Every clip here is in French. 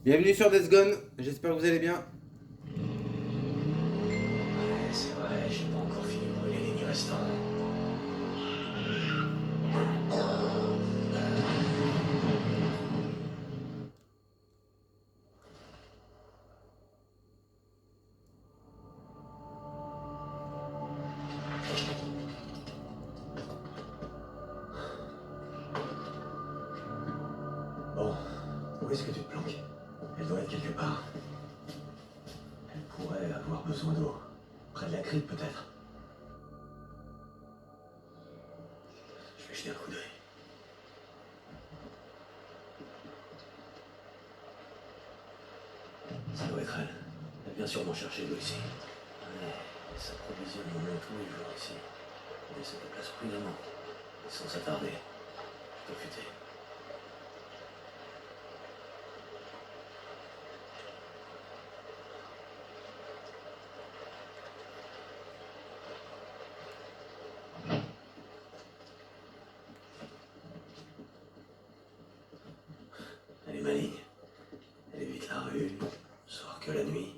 Bienvenue sur Death Gone, j'espère que vous allez bien. Ouais, c'est vrai, j'ai pas encore fini de brûler les nids restants. Bon, où est-ce que tu te planques? Elle doit être quelque part. Elle pourrait avoir besoin d'eau. Près de la crypte, peut-être. Je vais jeter un coup d'œil. Ça doit être elle. Elle vient sûrement chercher de l'eau ici. Ouais, elle s'approvisionne mon eau tous les jours ici. Elle se déplace prudemment. Et sans s'attarder. Plutôt futé. Elle est maligne. Elle évite la rue, sort que la nuit.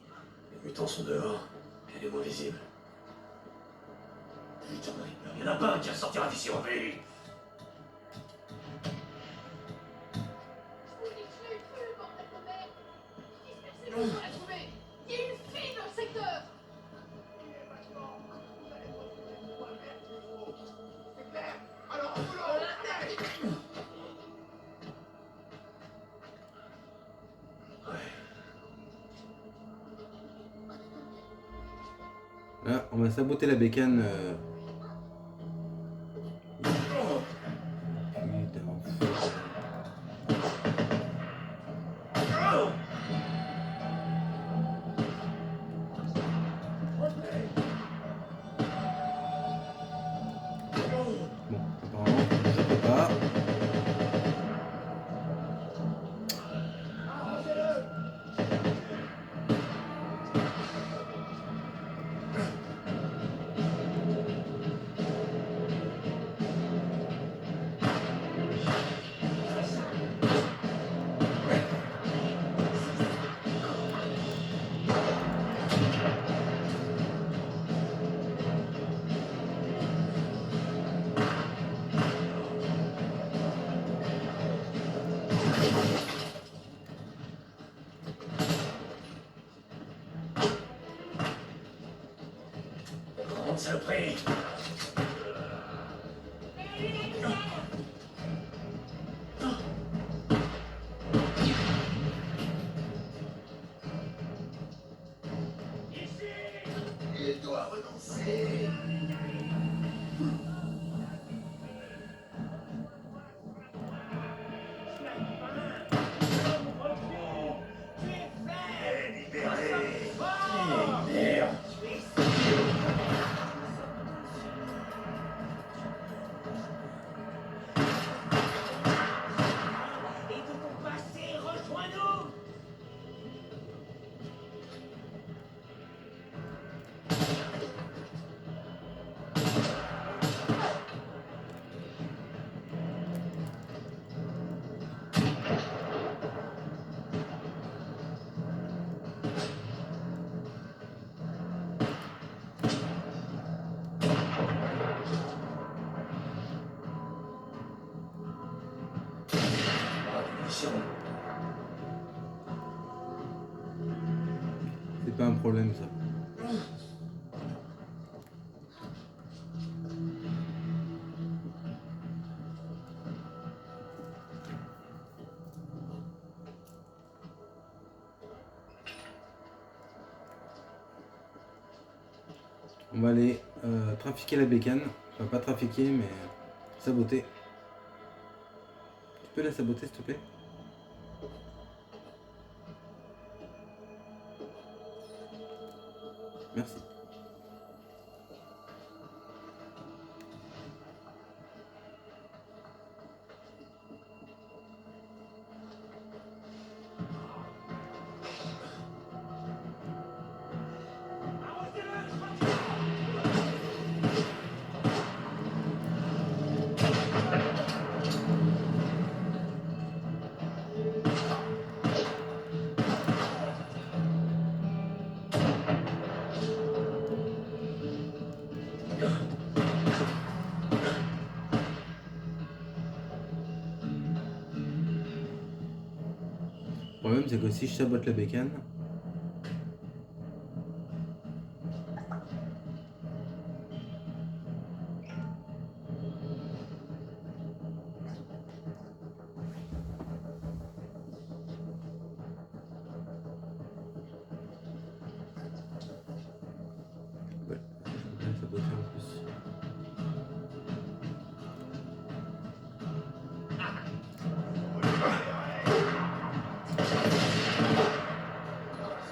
Les mutants sont dehors, elle est moins visible. Putain, il y en a pas un qui ressortira d'ici en vie. Je vous dis que je l'ai vu, bordel de merde! Dispersez-vous, on l'a trouvé! Il y a une fille dans le secteur! C'est clair. Alors, au boulot. Ouais, Là, on va saboter la bécane. Putain. Bon, apparemment, je peux pas. grande saloperie. Il doit renoncer. Libéré. Merde. Et de ton passé, rejoins-nous! Munitions. C'est pas un problème ça. On va aller trafiquer la bécane. Enfin pas trafiquer mais saboter. Tu peux la saboter s'il te plaît? Merci. Le problème, c'est que si je sabote la bécane, ouais, je vais la saboter en plus.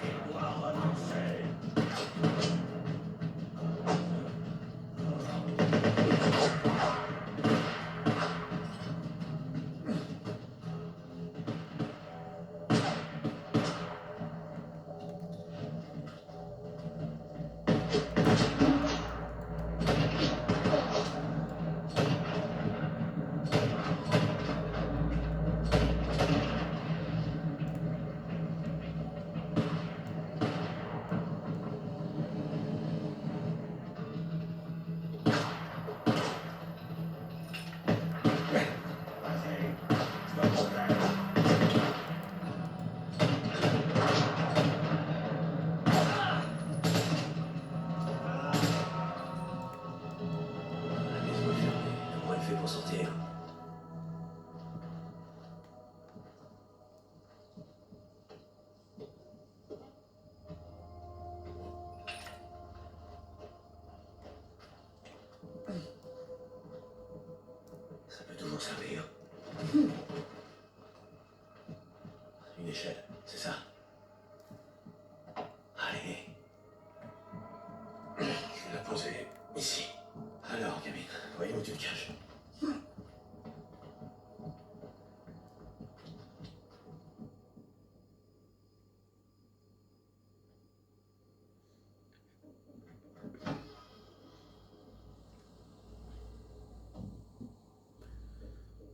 Je dois renoncer. La maison est fermée. Comment elle fait pour sortir? Ça peut toujours servir. Une échelle, c'est ça. Allez. Je vais la poser ici. Alors, Camille, voyons où tu te caches.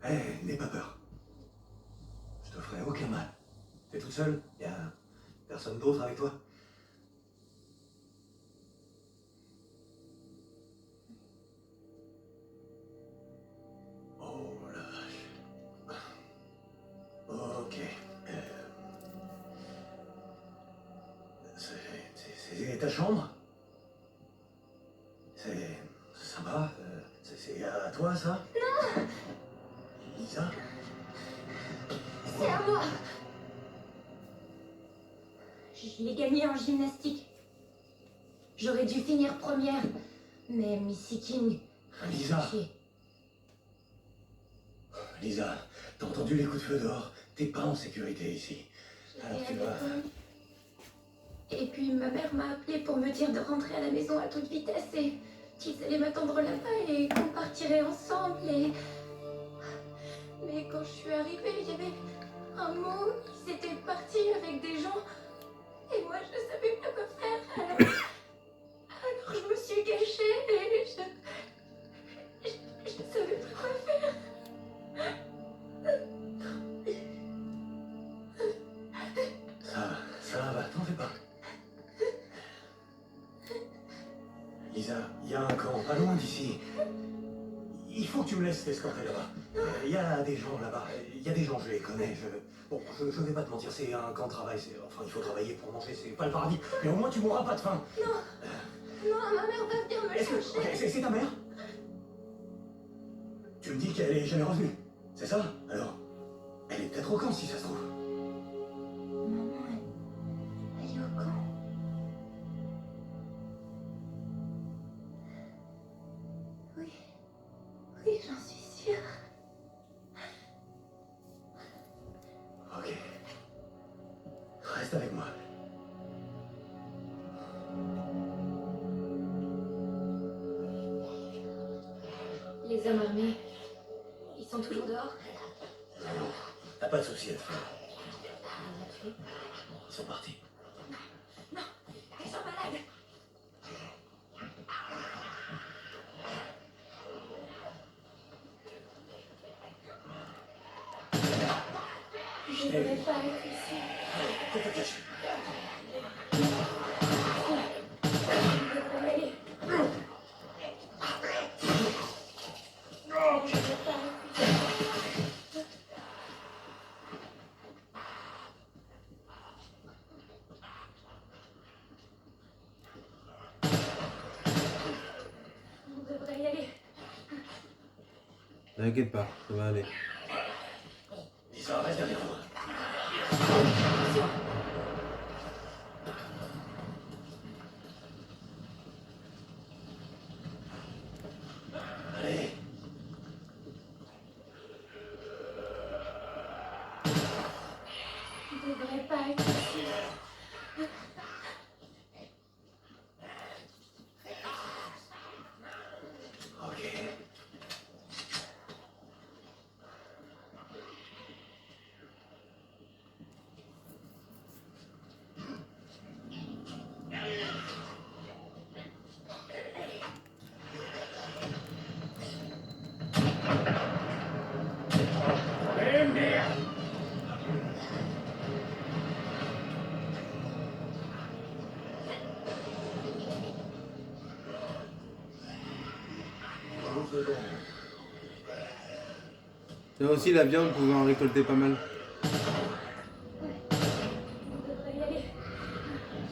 Hé, n'aie pas peur. Je te ferai aucun mal. T'es toute seule? Y a personne d'autre avec toi? Oh la vache. Ok. C'est ta chambre? C'est sympa. C'est à toi, ça? Non! Lisa? C'est à moi. Je l'ai gagné en gymnastique. J'aurais dû finir première, mais Missy King. Lisa? Lisa, t'as entendu les coups de feu dehors? T'es pas en sécurité ici. Alors tu vas... Et puis ma mère m'a appelé pour me dire de rentrer à la maison à toute vitesse et qu'ils allaient m'attendre là-bas et qu'on partirait ensemble et... Mais quand je suis arrivée, il y avait un mot, ils étaient partis avec des gens et moi je ne savais pas quoi faire. Alors je me suis cachée et je ne savais pas quoi faire. Ça va, t'en fais pas. Lisa, il y a un camp pas loin d'ici. Il faut que tu me laisses t'escorter là-bas. Il y a des gens là-bas. Il y a des gens, je les connais. Je vais pas te mentir, c'est un camp de travail. Enfin, il faut travailler pour manger, c'est pas le paradis. Mais au moins, tu mourras pas de faim. Non, ma mère va venir me chercher. Ok, c'est ta mère? Tu me dis qu'elle est jamais revenue, c'est ça? Alors, elle est peut-être au camp si ça se trouve. Maman, elle est au camp. Oui, j'en suis sûre. Ok. Reste avec moi. Les hommes armés, ils sont toujours dehors? Non, t'as pas de soucis à te faire. Ils sont partis. Non, ils sont malades. Je ne devrais pas être ici. Faut te cacher. Je devrais aller. Je ne devrais pas être ici. T'inquiète pas, ça va aller. Lisa, reste derrière moi. Allez. Je devrais pas être ici. Ok. Eh merde! Ça aussi, la viande, vous pouvez en récolter pas mal. On devrait y aller.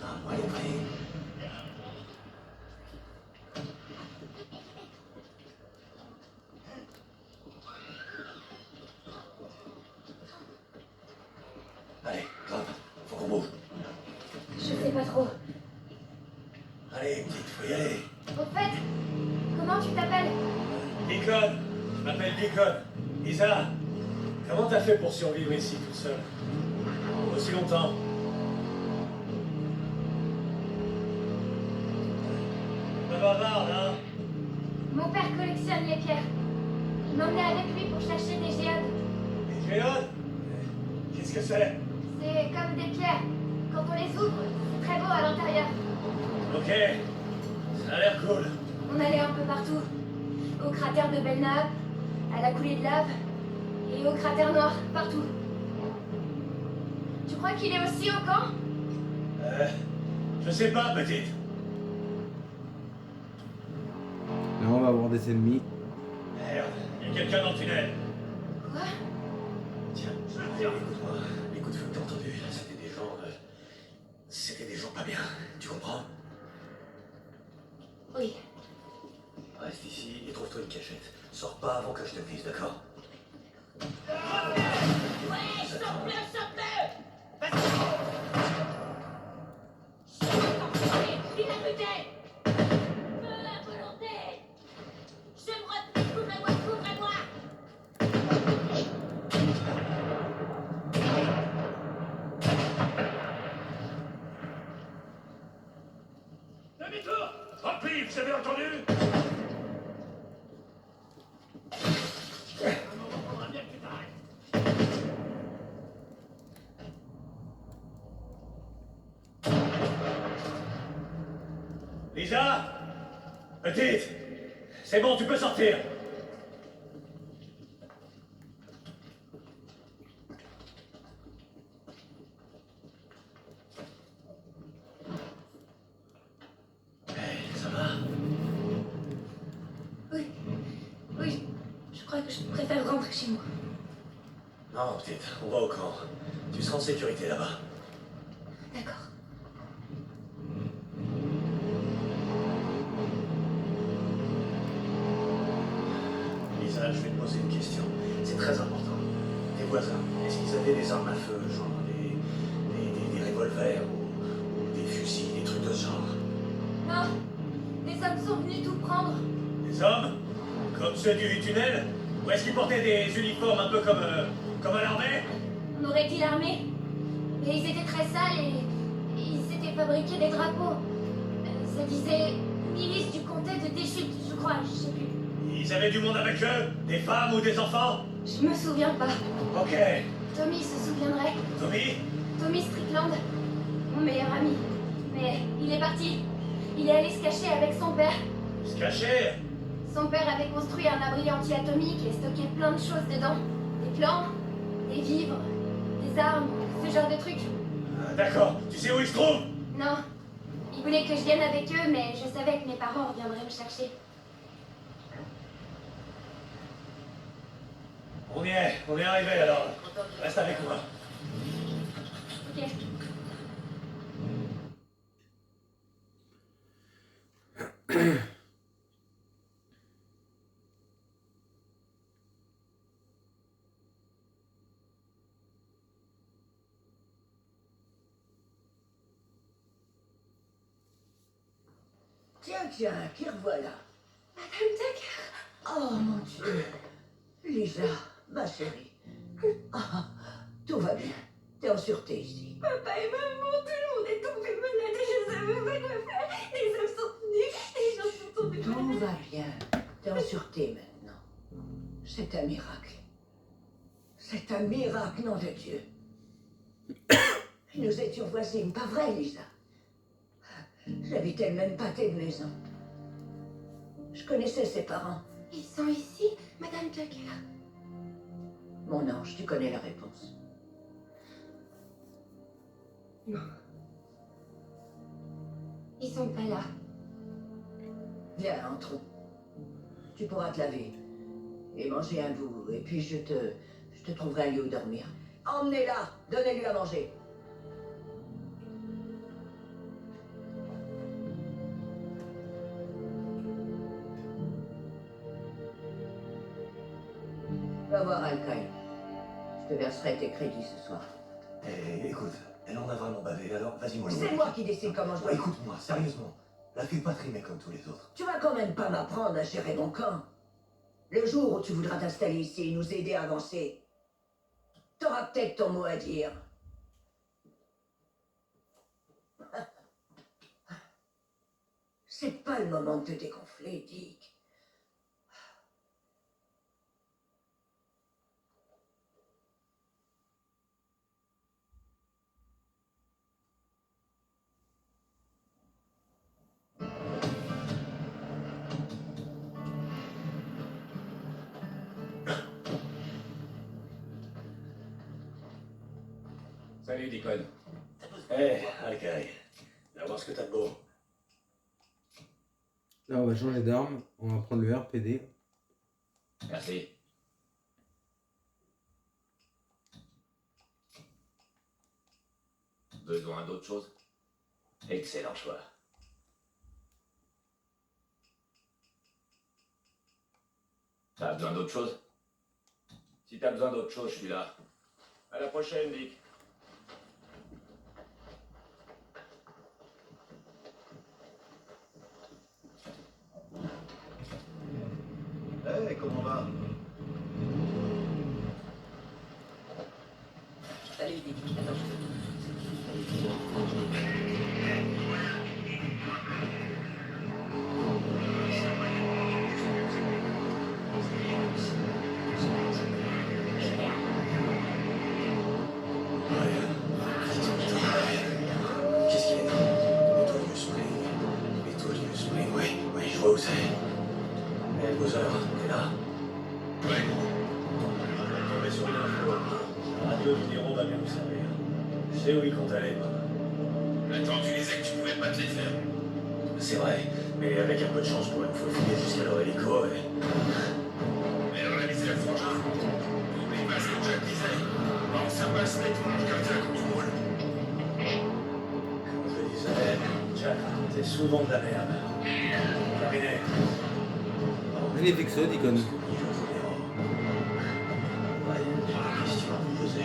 Ah, on est prêt. Allez, grimpe. Faut qu'on bouge. Je sais pas trop. Allez, petite, faut y aller. Au fait, comment tu t'appelles? Deacon, je m'appelle Deacon. Lisa, comment t'as fait pour survivre ici tout seul? Aussi longtemps? Pas bavarde, hein? Mon père collectionne les pierres. Il m'emmenait avec lui pour chercher des géodes. Les géodes? Qu'est-ce que c'est? C'est comme des pierres. Quand on les ouvre, c'est très beau à l'intérieur. Ok, ça a l'air cool. On allait un peu partout. Au cratère de Belknap, à la coulée de lave, et au cratère noir, partout. Tu crois qu'il est aussi au camp? Je sais pas, petite. Là, on va avoir des ennemis. Merde, il y a quelqu'un dans le tunnel. Quoi? Tiens, écoute-moi. Les coups de feu que t'as entendus, c'était des gens... c'était des gens pas bien, tu comprends? Oui. Reste ici et trouve-toi une cachette. Sors pas avant que je te le dise, d'accord? Ouais, sors-le, sors-le! Vas-y! Il a buté! Feu à volonté! Je me replie, couvre-moi, couvre-moi! Demi-tour! Replie, vous avez entendu? On va bien que tu t'arrêtes. Lisa? Petite? C'est bon, tu peux sortir. Hey, ça va? Oui. Oui. Je crois que je préfère rentrer chez moi. Non, petite, on va au camp. Tu seras en sécurité là-bas. D'accord. Lisa, je vais te poser une question. C'est très important. Tes voisins, est-ce qu'ils avaient des armes à feu, genre des revolvers ou des fusils, des trucs de ce genre? Non. Les hommes sont venus tout prendre. Des hommes? Comme ceux du tunnel? Ou est-ce qu'ils portaient des uniformes un peu comme à l'armée? On aurait dit l'armée. Mais ils étaient très sales et ils s'étaient fabriqués des drapeaux. Ça disait milice du comté de Déchute, je crois, je sais plus. Ils avaient du monde avec eux? Des femmes ou des enfants? Je me souviens pas. Ok. Tommy se souviendrait. Tommy? Tommy Strickland, mon meilleur ami. Mais il est parti. Il est allé se cacher avec son père. Se cacher? Son père avait construit un abri anti-atomique et stocké plein de choses dedans. Des plans, des vivres, des armes, ce genre de trucs. Ah, d'accord. Tu sais où ils se trouvent? Non. Il voulait que je vienne avec eux, mais je savais que mes parents reviendraient me chercher. On est arrivé alors. Reste avec moi. Ok. Tiens, qui revoilà. Madame Tucker. Oh mon Dieu. Lisa, ma chérie. Ah, tout va bien. T'es en sûreté ici. Papa et maman, tout le monde est tombé malade et je ne savais pas quoi faire. Les hommes sont venus, les gens sont tombés Tout malades. va bien. T'es en sûreté maintenant. C'est un miracle. C'est un miracle, nom de Dieu. Nous étions voisines, pas vrai, Lisa? J'habitais même pas tes maisons. Je connaissais ses parents. Ils sont ici, Madame Tucker. Mon ange, tu connais la réponse. Non. Ils sont pas là. Viens, entrons. Tu pourras te laver et manger un bout, et puis je te trouverai un lieu où dormir. Emmenez-la, donnez-lui à manger. Va voir Al-Qaï. Je te verserai tes crédits ce soir. Eh, écoute, elle en a vraiment bavé, alors vas-y, moi. C'est moi qui décide comment je dois... Écoute-moi, sérieusement. La fais pas trimer comme tous les autres. Tu vas quand même pas m'apprendre à gérer mon camp. Le jour où tu voudras t'installer ici et nous aider à avancer, t'auras peut-être ton mot à dire. C'est pas le moment de te dégonfler, Dick. Salut, Deacon. Eh, Al-Qaï, viens voir ce que t'as de beau. Là, on va changer d'arme. On va prendre le RPD. Merci. Besoin d'autre chose? Excellent choix. T'as besoin d'autre chose? Si t'as besoin d'autre chose, je suis là. À la prochaine, Dick. Eh, comment va? Salut, Dick. Attends, Qu'est-ce qu'il y a? Nettoyeux Spring. Nettoyeux Spring, oui, je vois où c'est. Eh, Bowser, t'es là? Ouais. On est tombé sur une info. La radio du Nero va bien nous servir. Je sais où ils comptent aller, moi. Attends, tu disais que tu pouvais pas te les faire. C'est vrai, mais avec un peu de chance, pour une fois filer jusqu'à leur hélico et... Mais on a visé le frangin. N'oublie pas ce que Jack disait. Bon, ça passe, mais tout le monde comme ça quand tu roules. Comme je le disais, Jack racontait souvent de la merde. Terminé. Magnifique ça, Deacon. Ouais, j'ai des questions à vous poser.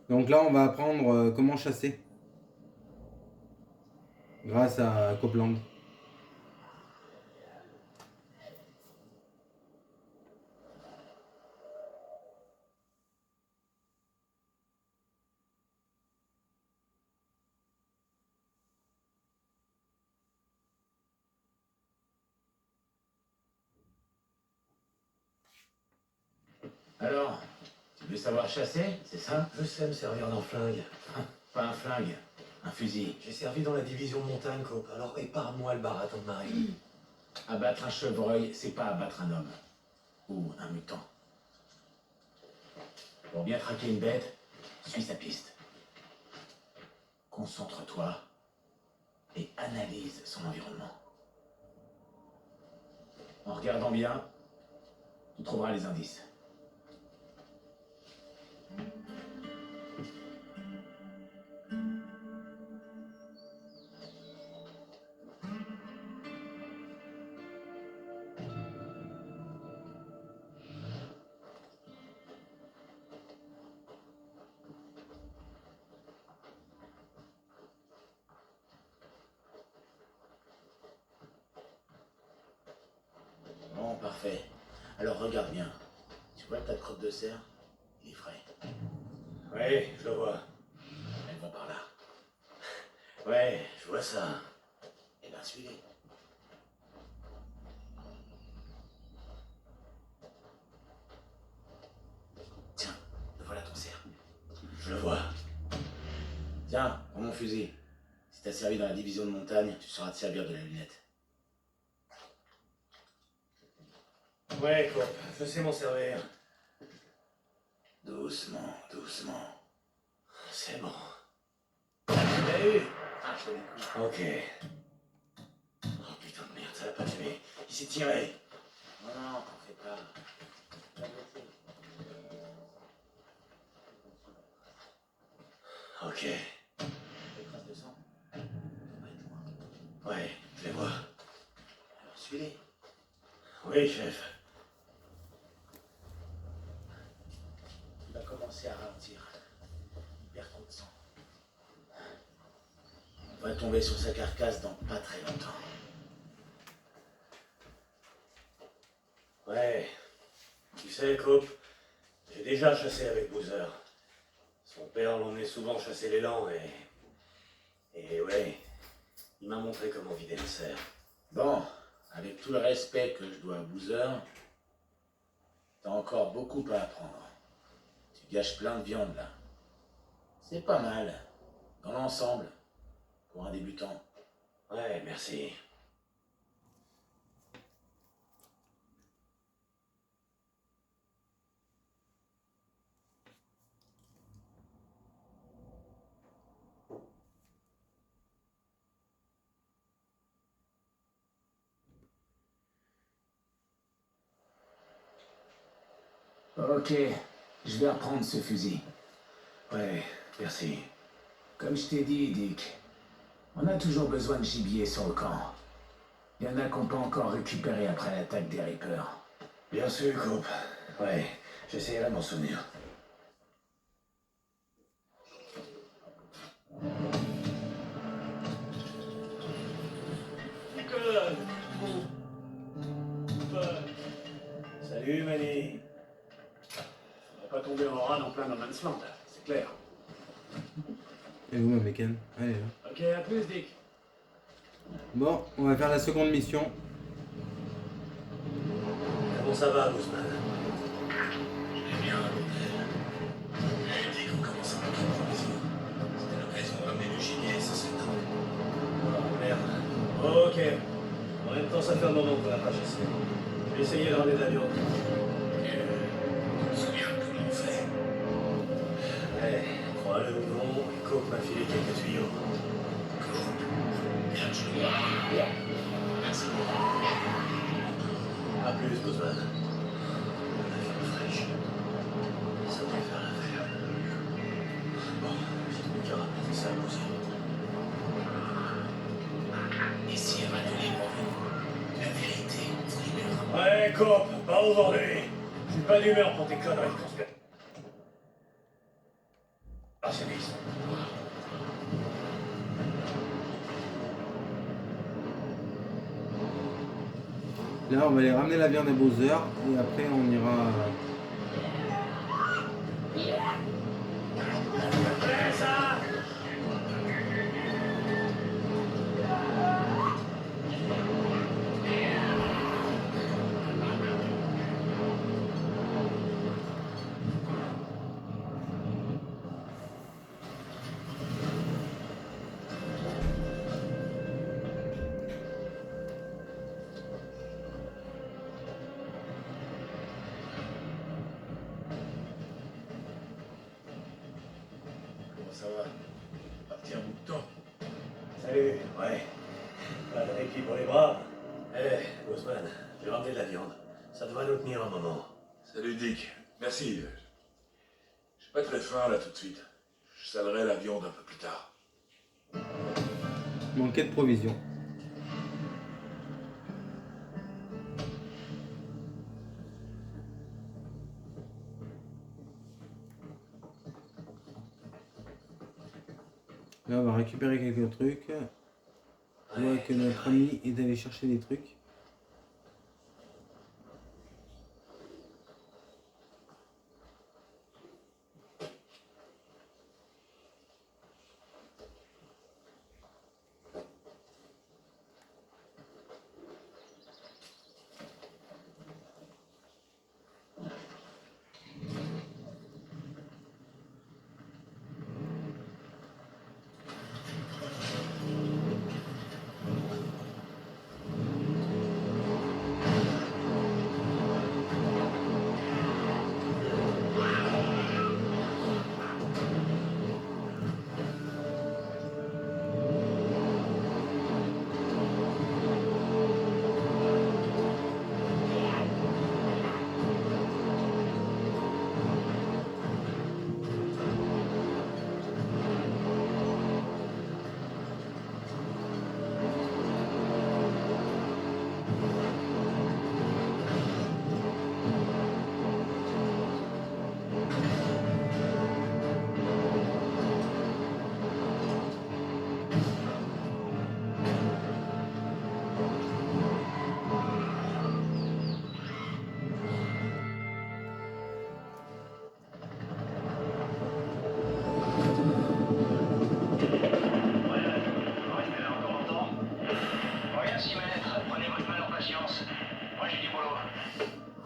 Donc là, on va apprendre comment chasser. Grâce à Copeland. Alors, tu veux savoir chasser, c'est ça? Je sais me servir d'un flingue. Pas un flingue, un fusil. J'ai servi dans la division de montagne, Cope. Alors épargne-moi le baraton de marée. Abattre un chevreuil, c'est pas abattre un homme. Ou un mutant. Pour bien traquer une bête, suis sa piste. Concentre-toi et analyse son environnement. En regardant bien, tu trouveras les indices. Bon, parfait. Alors regarde bien. Tu vois le tas de crottes de cerf? Il est frais. Oui, je le vois. Elles vont par là. Ouais, je vois ça. Eh ben, suis-les. Tiens, voilà ton cerf. Je le vois. Tiens, prends mon fusil. Si t'as servi dans la division de montagne, tu sauras te servir de la lunette. Ouais, Cope, je sais m'en servir. Doucement, doucement. C'est bon. Tu l'as eu? Ah, je te découvre. Ok. Oh putain de merde, ça l'a pas tué. Il s'est tiré. Non, non, t'en fais pas. Ok. Les traces de sang. Ça va être loin. Ouais, je les vois. Alors suis-les. Oui, chef. Il va commencer à ralentir. Il perd trop de sang. On va tomber sur sa carcasse dans pas très longtemps. Ouais. Tu sais, Cope, j'ai déjà chassé avec Boozer. Son père l'emmenait souvent chasser l'élan et ouais, il m'a montré comment vider le cerf. Bon, avec tout le respect que je dois à Boozer, t'as encore beaucoup à apprendre. Tu gâches plein de viande là. C'est pas mal, dans l'ensemble, pour un débutant. Ouais, merci. Ok, je vais reprendre ce fusil. Ouais, merci. Comme je t'ai dit, Dick, on a toujours besoin de gibier sur le camp. Il y en a qu'on peut encore récupérer après l'attaque des Reapers. Bien sûr, Cope. Ouais, j'essaierai de m'en souvenir. Salut, Manny. On va pas tomber en rade en plein No Man's Land, c'est clair. Et où ma bécane? Allez là. Ok, à plus, Dick. Bon, on va faire la seconde mission. Comment ça va, Bousman? Eh bien, dès qu'on commence à monter dans la maison, c'était l'occasion de ramener le gibier, ça c'est tout. Oh, merde. Ok. En même temps, ça fait un moment qu'on n'a pas chassé. Je vais essayer de ramener de la viande. Tu te souviens comment on fait? Ouais, crois-le ou non, Cope m'a filé quelques tuyaux. Bien joué. Merci beaucoup. À plus, Bousman. La viande fraîche. Ça va faire l'affaire. Bon, j'ai plus qu'à rapporter ça à Boozer. Et si elle m'a donné pour vous, la vérité, vous libérera. Ouais, Cope, pas aujourd'hui. Je suis pas d'humeur pour tes conneries de conspiration. Là, on va aller ramener la viande à Bowser et après on ira. Comment ça va? Parti un bout de temps. Salut, ouais. Pas de répit pour les bras. Eh, Guzman, j'ai ramené de la viande. Ça devrait nous tenir un moment. Salut Dick. Merci. J'ai pas très faim là tout de suite. Je salerai la viande un peu plus tard. Manquait de provisions. Là, on va récupérer quelques trucs. On voit que notre ami est allé chercher des trucs.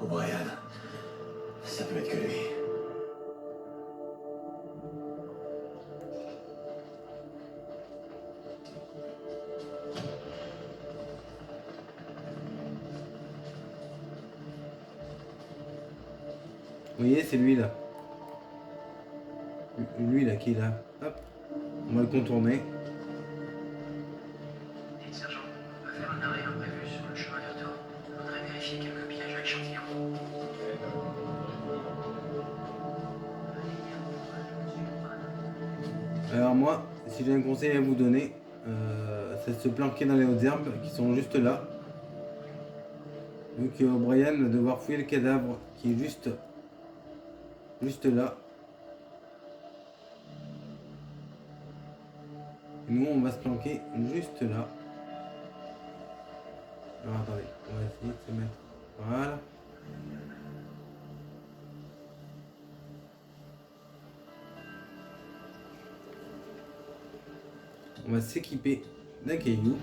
Oh, Brian. Ça peut être que lui. Vous voyez, c'est lui là. Lui là qui est là. Hop. On va le contourner. Dites, sergent, on va faire un arrêt imprévu sur le chemin de retour. On voudrait vérifier quelques pièges à échantillons. Alors moi, si j'ai un conseil à vous donner, c'est de se planquer dans les hautes herbes qui sont juste là. Donc Brian va devoir fouiller le cadavre qui est juste là. Et nous on va se planquer juste là. Alors attendez, on va essayer de se mettre. Voilà. On va s'équiper d'un caillou.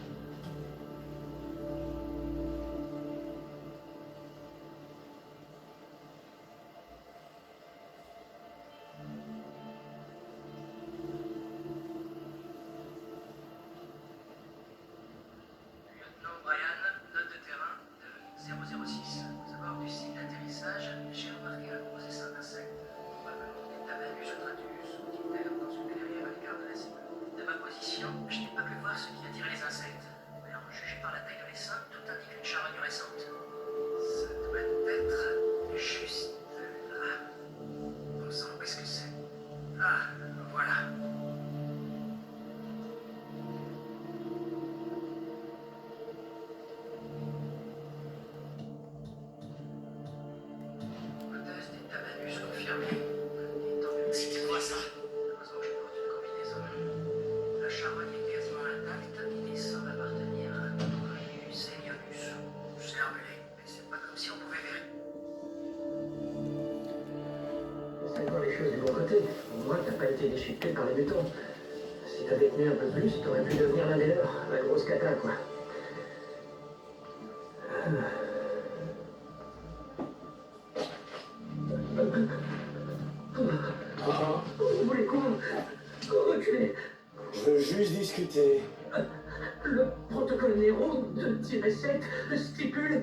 Lieutenant Brian, note de terrain de 006. À bord du site d'atterrissage, j'ai remarqué un gros essaim d'insectes. Probablement des tabanus ou tratus ou diptères dans une clairière à l'écart de la cible. De ma position, je n'ai pas pu voir ce qui attirait les insectes. chose du bon côté. Au moins, t'as pas été déchiqueté par les mutants. Si t'avais tenu un peu plus, t'aurais pu devenir l'un des leurs. La grosse cata, quoi. Vous voulez quoi? Reculez. Je veux juste discuter. Le protocole Nero de -7 stipule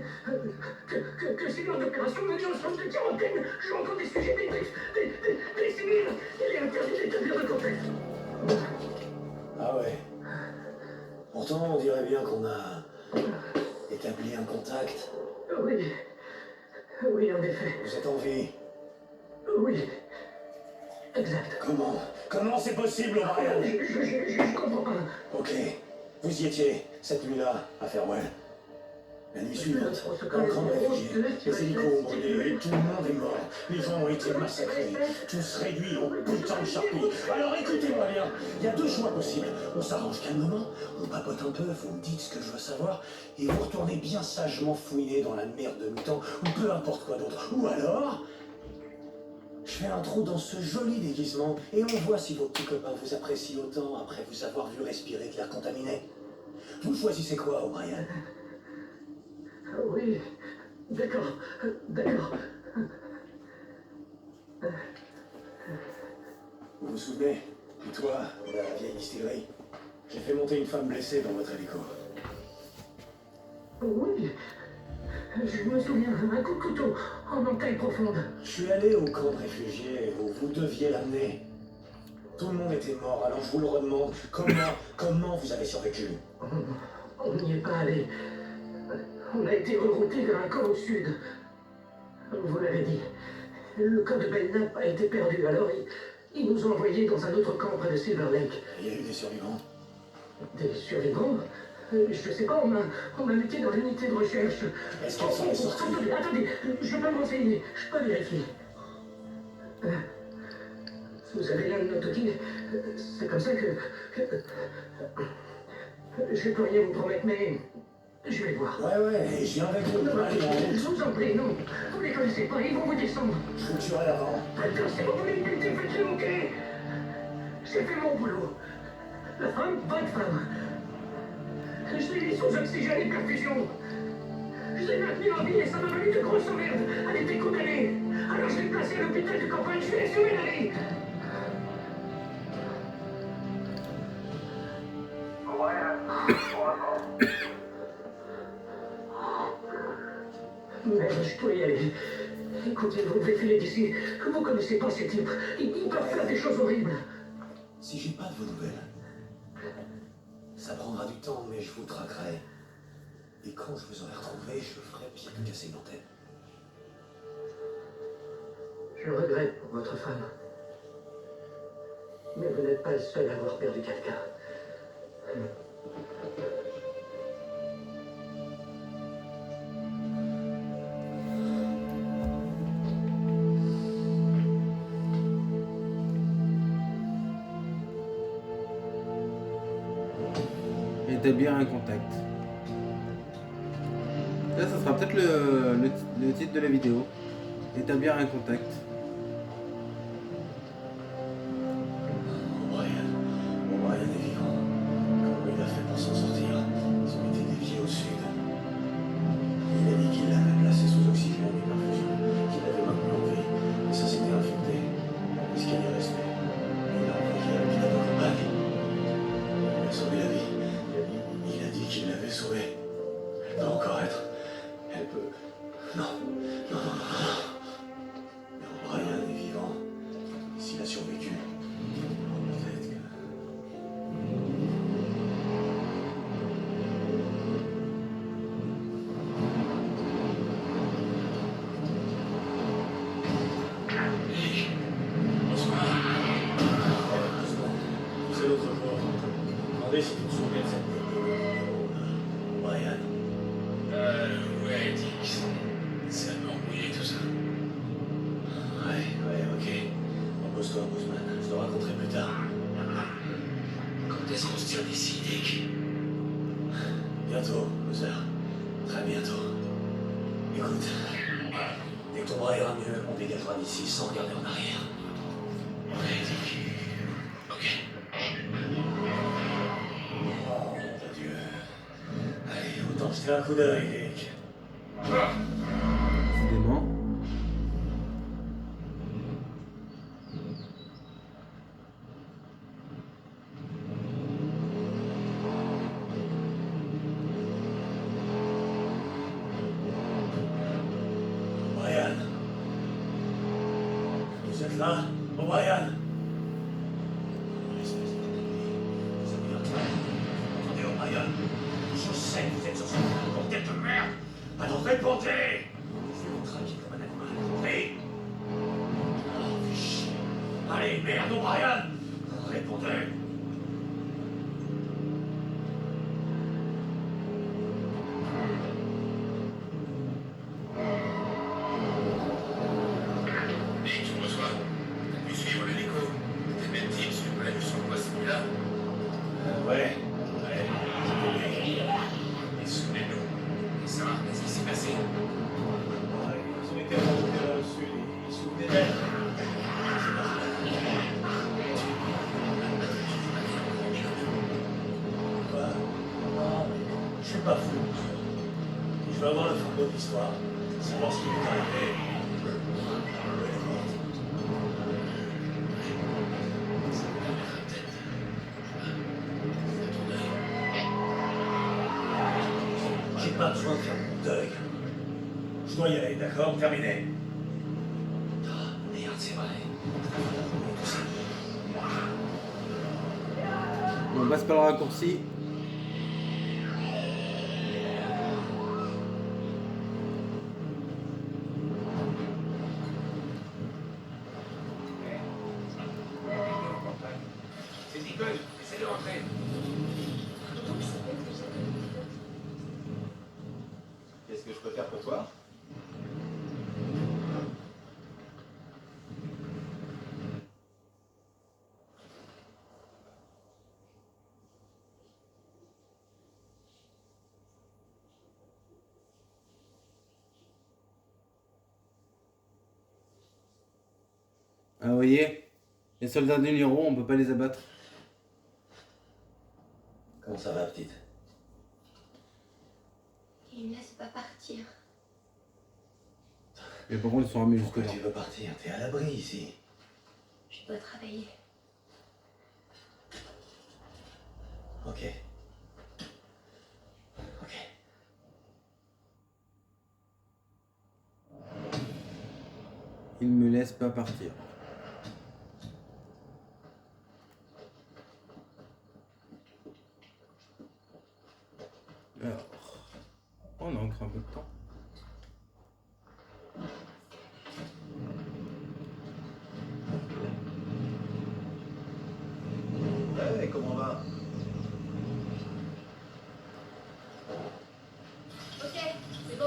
que si lors d'opération menée au centre de quarantaine, je rencontre des sujets des civils, il est interdit d'établir de contact. Ah ouais. Pourtant, on dirait bien qu'on a établi un contact. Oui. Oui, en effet. Vous êtes en vie. Oui. Exact. Comment c'est possible, O'Brien? Je comprends pas. Ok. Vous y étiez, cette nuit-là, à Farewell. La nuit suivante, dans le camp de réfugiés, les hélicos ont brûlé et tout le monde est mort. Les gens ont été massacrés, tous réduits au putain de charpie. Alors écoutez-moi bien, il y a deux choix possibles. On s'arrange calmement, on papote un peu, vous me dites ce que je veux savoir, et vous retournez bien sagement fouiner dans la merde de mutants, ou peu importe quoi d'autre. Ou alors, je fais un trou dans ce joli déguisement, et on voit si vos petits copains vous apprécient autant après vous avoir vu respirer de l'air contaminé. Vous choisissez quoi, O'Brien? Oui. D'accord. D'accord. Vous vous souvenez, et toi, de la vieille distillerie? J'ai fait monter une femme blessée dans votre hélico. Oui. Je me souviens, un coup de couteau en entaille profonde. Je suis allé au camp de réfugiés où vous deviez l'amener. Tout le monde était mort, alors je vous le redemande. Comment vous avez survécu? On n'y est pas allé. On a été rerouté vers un camp au sud. Vous l'avez dit. Le camp de Belknap a été perdu, alors ils nous ont envoyés dans un autre camp près de Silver Lake. Il y a eu des survivants? Des survivants? Je sais pas, on m'a muté dans l'unité de recherche. Est-ce qu'elles sont sorties? Attendez, je peux me renseigner, je peux vérifier. Vous avez l'un de nos outils. C'est comme ça que... Je peux rien vous promettre, mais je vais voir. Ouais, et je viens avec vous. Non, Allez, en route. je vous en prie, non. Vous les connaissez pas, ils vont vous descendre. Je vous tuerai avant. Attends, si vous voulez me buter, faites-le, ok? J'ai fait mon boulot. La femme, votre femme. Je l'ai mis sous oxygène et perfusion. Je l'ai maintenue en vie et ça m'a valu de grosses emmerdes. Elle était condamnée. Alors je l'ai placée à l'hôpital de campagne, je lui ai sauvé la vie. Merde, je dois y aller. Écoutez, vous devez filer d'ici. Vous connaissez pas ces types. Ils peuvent faire des choses horribles. Si j'ai pas de vos nouvelles, ça prendra du temps, mais je vous traquerai. Et quand je vous aurai retrouvé, je ferai pire que casser une antenne. Je regrette pour votre femme. Mais vous n'êtes pas le seul à avoir perdu quelqu'un. Établir un contact. Là, ça sera peut-être le titre de la vidéo. Établir un contact. O'Brien est vivant. Comment il a fait pour s'en sortir? Ils ont été déviés au sud. Il a dit qu'il l'avait placé sous oxygène et perfusion, qu'il avait maintenu en vie. Et ça s'était infecté. Est-ce qu'il est resté? Il a envoyé à l'hôpital de campagne. Il a sauvé la vie. Il a dit qu'il l'avait sauvé. Elle peut encore être. Elle peut. Non. Mais O'Brien est vivant. S'il a survécu, peut-être que. C'est l'autre jour. Demandez si tu te souviens de cette Brian. Ouais, Dick. Ça m'a embrouillé tout ça. Ouais, ok. Repose-toi, Boozman. Je te raconterai plus tard. Quand est-ce qu'on se tire d'ici, Dick? Bientôt, Boozer. Très bientôt. Écoute, dès que ton bras ira mieux, on dégagera d'ici sans regarder en arrière. jeter un coup d'œil, Dick. Décidément. O'Brien. Vous êtes là, O'Brien? Espèce de connerie. Vous avez l'air de- Attendez, O'Brien. Je sais que vous êtes sur ce bordel de merde. Alors répondez! Je vais vous traquer comme un animal, compris? Oh, fais chier. Allez, merde, O'Brien! Répondez! Et tu me reçois? T'as pu suivre l'hélico? T'es même type, si tu peux la vue sur le poids celui-là. Ouais, j'ai compris. Et souvenez-nous. Et ça, qu'est-ce qui s'est passé? Ouais, ils ont été remontés dans le sud, ils se souvenaient d'elle. C'est pas quoi? Non, je suis pas fou. Je veux avoir le fond de l'histoire. Savoir ce qui lui est arrivé. Où elle est morte. J'ai pas besoin de faire mon deuil. Je dois y aller, d'accord? Terminé. Ah, merde, c'est vrai. On passe par le raccourci. C'est Nicole, essaie de rentrer. Qu'est-ce que je peux faire pour toi? Ah, vous voyez, les soldats de Niro, on peut pas les abattre. Comment ça va, petite? Il me laisse pas partir. Mais par contre, ils sont armés jusque Pourquoi là. tu veux partir? T'es à l'abri ici. Je dois travailler. Ok. Ok. Ils me laissent pas partir. Alors, on a encore un peu de temps. Ouais, comment va? Ok, c'est bon.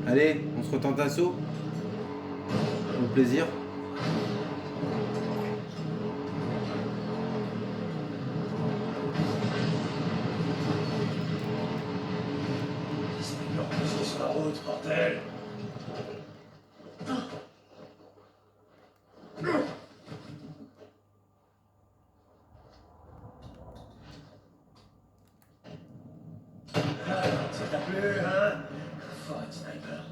Allez, on se retente un saut. Au plaisir. C'est qu'est-ce sur la route, bordel? Ah, ça t'a plu, hein? Forêt de sniper.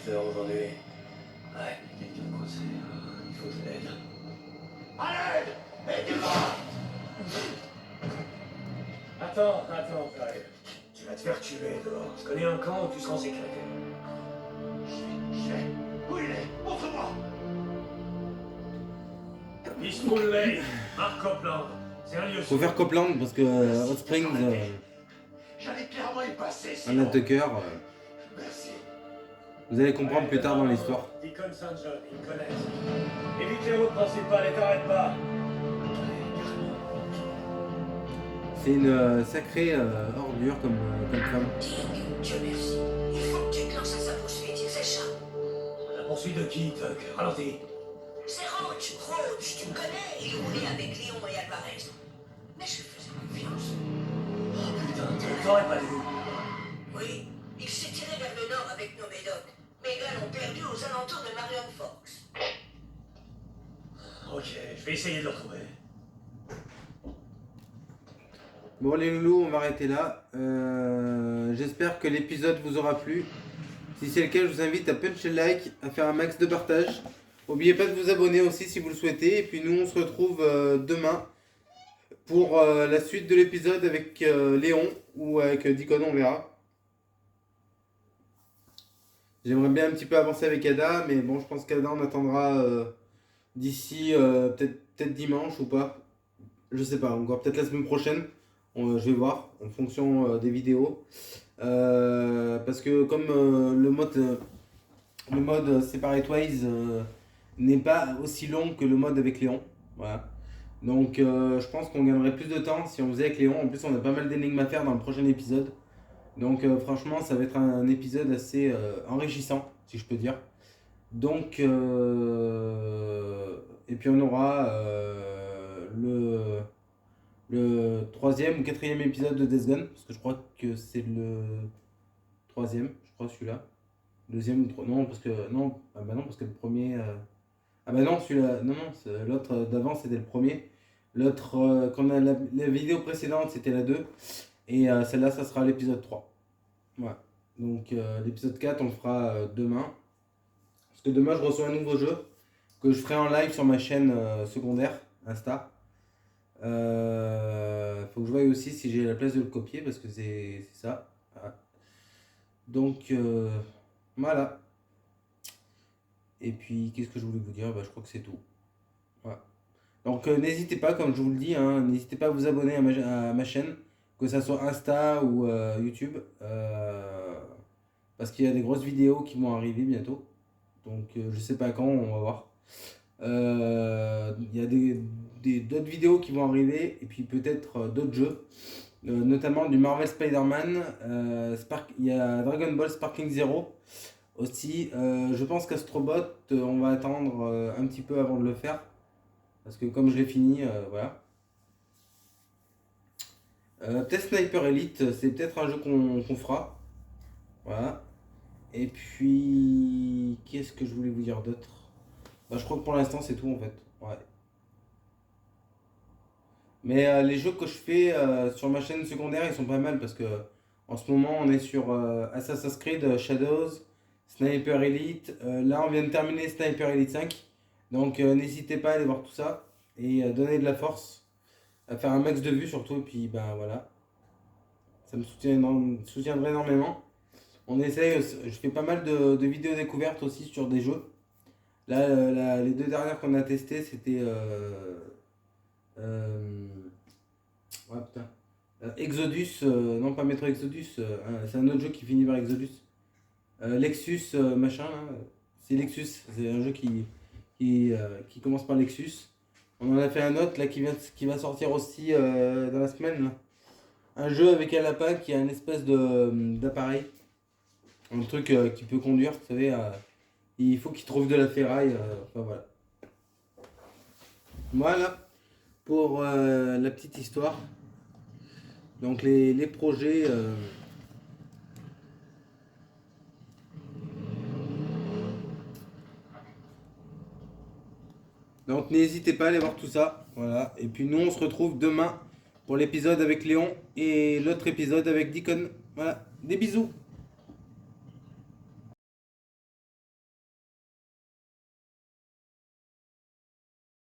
faire aujourd'hui? Ouais, quelqu'un coincé. Il faut que je l'aide. À l'aide! Aidez-moi! Attends, j'arrive. Tu vas te faire tuer dehors. Je connais un camp où tu seras en sécurité. Je vais. Où il est? Montre-moi! Peaceful Lane, Mark Copeland. C'est un lieu Faut faire Copeland parce que Hot Springs, J'allais clairement y passer, Anna sinon. Tucker, Merci. vous allez comprendre plus tard dans l'histoire. Deacon St. John, ils me connaissent. Évite les routes principales et t'arrête pas. C'est une sacrée ordure comme femme. Dieu merci. Il faut que tu déclenches sa poursuite, c'est ça. La poursuite de qui, Tuck? Ralentis. C'est Roach, tu me connais, il roulait avec Léon et Alvarez. Mais je lui faisais confiance. Oh putain, Tuck, t'aurais pas dû. Oui, il s'est tiré vers le nord avec nos médocs. Mes gars l'ont perdu aux alentours de Marion Fox. Ok, je vais essayer de le retrouver. Bon les loulous, on va arrêter là. J'espère que l'épisode vous aura plu. Si c'est le cas, je vous invite à puncher le like, à faire un max de partage. N'oubliez pas de vous abonner aussi si vous le souhaitez. Et puis nous, on se retrouve demain pour la suite de l'épisode avec Léon ou avec Deacon, on verra. J'aimerais bien un petit peu avancer avec Ada, mais bon, je pense qu'Ada, on attendra d'ici peut-être dimanche ou pas. Je sais pas, encore peut-être la semaine prochaine. Je vais voir en fonction des vidéos. Parce que comme le mode Separate Ways n'est pas aussi long que le mode avec Léon. Voilà. Donc je pense qu'on gagnerait plus de temps si on faisait avec Léon. En plus on a pas mal d'énigmes à faire dans le prochain épisode. Donc franchement ça va être un épisode assez enrichissant si je peux dire. Donc et puis on aura le troisième ou quatrième épisode de Death Gone, parce que je crois que c'est le troisième, je crois celui-là. Deuxième ou troisième, non parce que non, ah bah non parce que le premier, ah bah non celui-là, non l'autre d'avant c'était le premier, l'autre qu'on a la vidéo précédente c'était la 2 et celle-là ça sera l'épisode 3. Voilà. Donc l'épisode 4 on le fera demain, parce que demain je reçois un nouveau jeu que je ferai en live sur ma chaîne secondaire Insta. Faut que je voie aussi si j'ai la place de le copier parce que c'est ça. Voilà. Donc voilà. Et puis qu'est-ce que je voulais vous dire? Bah, je crois que c'est tout. Voilà. Donc n'hésitez pas, comme je vous le dis, hein, n'hésitez pas à vous abonner à ma chaîne, que ça soit Insta ou YouTube, parce qu'il y a des grosses vidéos qui vont arriver bientôt. Donc je sais pas quand, on va voir. Il y a d'autres vidéos qui vont arriver et puis peut-être d'autres jeux, notamment du Marvel Spider-Man, il y a Dragon Ball Sparking Zero aussi. Je pense qu'Astrobot on va attendre un petit peu avant de le faire parce que comme je l'ai fini, voilà. Peut-être Sniper Elite, c'est peut-être un jeu qu'on fera, voilà. Et puis qu'est-ce que je voulais vous dire d'autre? Bah, je crois que pour l'instant c'est tout en fait. Ouais. Mais les jeux que je fais sur ma chaîne secondaire ils sont pas mal parce que en ce moment on est sur Assassin's Creed Shadows, Sniper Elite. Là on vient de terminer Sniper Elite 5. Donc n'hésitez pas à aller voir tout ça et donner de la force, à faire un max de vues surtout. Et puis ben voilà. Ça me soutiendrait énormément. On essaye, je fais pas mal de vidéos découvertes aussi sur des jeux. Là, les deux dernières qu'on a testées, c'était ouais, putain. Exodus, non pas Metro Exodus, c'est un autre jeu qui finit par Exodus. Lexus, machin, là. C'est Lexus, c'est un jeu qui commence par Lexus. On en a fait un autre là qui va sortir aussi dans la semaine. Là. Un jeu avec un lapin qui a une espèce d'appareil. Un truc qui peut conduire, vous savez. Il faut qu'il trouve de la ferraille. Enfin voilà. Voilà pour la petite histoire. Donc les projets. Donc n'hésitez pas à aller voir tout ça. Voilà. Et puis nous on se retrouve demain pour l'épisode avec Léon et l'autre épisode avec Deacon. Voilà. Des bisous.